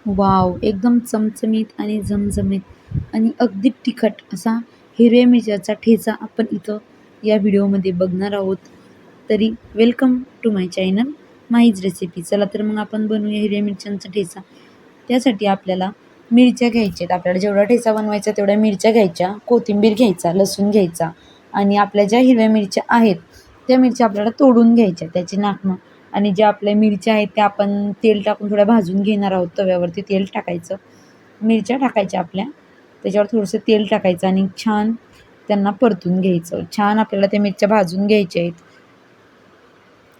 Wow! एकदम चमचमीत आणि झमझमीत आणि अगदी तिखट असा हिरव्या मिरच्याचा ठेचा आपण इथं या व्हिडिओमध्ये बघणार आहोत. तरी welcome to my channel Mahi's recipe. चला तर मग आपण बनवूया हिरव्या मिरच्यांचा ठेचा. त्यासाठी आपल्याला मिरच्या घ्यायच्या आहेत. आपल्याला जेवढा ठेचा बनवायचा तेवढ्या मिरच्या घ्यायच्या, कोथिंबीर घ्यायचा, लसूण घ्यायचा आणि आपल्या ज्या हिरव्या मिरच्या आहेत त्या मिरच्या आपल्याला तोडून घ्यायच्या, त्याची नाखनं. आणि ज्या आपल्या मिरच्या आहेत त्या आपण तेल टाकून थोड्या भाजून घेणार आहोत. तव्यावरती तेल टाकायचं, मिरच्या टाकायच्या आपल्या, त्याच्यावर थोडंसं तेल टाकायचं आणि छान त्यांना परतून घ्यायचं. छान आपल्याला त्या मिरच्या भाजून घ्यायच्या आहेत.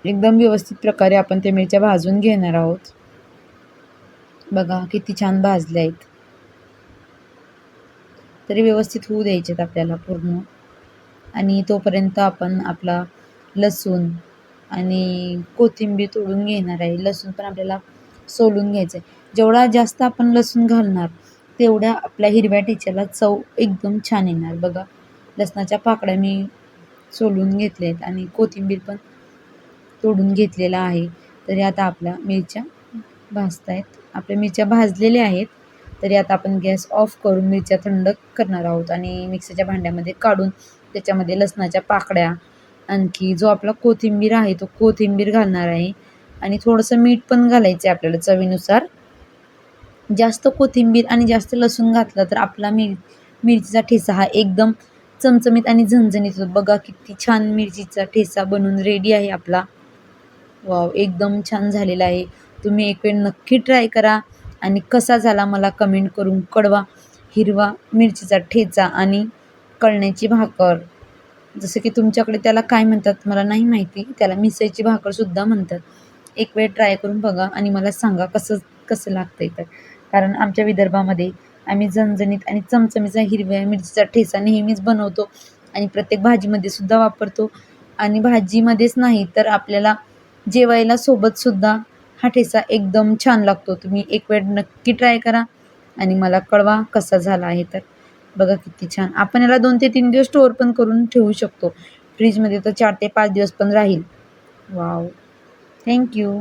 एकदम व्यवस्थित प्रकारे आपण त्या मिरच्या भाजून घेणार आहोत. बघा किती छान भाजल्या आहेत. तरी व्यवस्थित होऊ द्यायचे आपल्याला पूर्ण. आणि तोपर्यंत आपण आपला लसूण आणि कोथिंबीर तोडून घेणार आहे. लसूण पण आपल्याला सोलून घ्यायचं आहे. जेवढा जास्त आपण लसूण घालणार तेवढ्या आपल्या हिरव्या ठेच्याला चव एकदम छान येणार. बघा लसणाच्या पाकळ्या मी सोलून घेतल्या आहेत आणि कोथिंबीर पण तोडून घेतलेला आहे. तरी आता आपल्या मिरच्या भाजत आहेत. आपल्या मिरच्या भाजलेल्या आहेत. तरी आता आपण गॅस ऑफ करून मिरच्या थंड करणार आहोत आणि मिक्सरच्या भांड्यामध्ये काढून त्याच्यामध्ये लसणाच्या पाकळ्या, आणखी जो आपला कोथिंबीर आहे तो कोथिंबीर घालणार आहे आणि थोडंसं मीठ पण घालायचं आहे आपल्याला चवीनुसार. जास्त कोथिंबीर आणि जास्त लसूण घातलं तर आपला मिरचीचा ठेचा हा एकदम चमचमीत आणि झणझणीत होतो. बघा किती छान मिरचीचा ठेचा बनून रेडी आहे आपला. वाव! एकदम छान झालेला आहे. तुम्ही एक वेळ नक्की ट्राय करा आणि कसा झाला मला कमेंट करून कळवा. हिरवा मिरचीचा ठेचा आणि कळण्याची भाकर, जसं की तुमच्याकडे त्याला काय म्हणतात मला नाही माहिती, त्याला मिसळीची भाकरसुद्धा म्हणतात. एक वेळ ट्राय करून बघा आणि मला सांगा कसं कसं लागतं आहे तर. कारण आमच्या विदर्भामध्ये आम्ही झणझणीत आणि चमचमीचा हिरव्या मिरचीचा ठेचा नेहमीच बनवतो आणि प्रत्येक भाजीमध्ये सुद्धा वापरतो. आणि भाजीमध्येच नाही तर आपल्याला जेवायला सोबतसुद्धा हा ठेचा एकदम छान लागतो. तुम्ही एक वेळ नक्की ट्राय करा आणि मला कळवा कसा झाला आहे तर. बघा किती छान. आपण याला 2 ते 3 दिवस स्टोअर पण करून ठेवू शकतो. फ्रीजमध्ये तर 4 ते 5 दिवस पण राहील. वॉव! Thank you.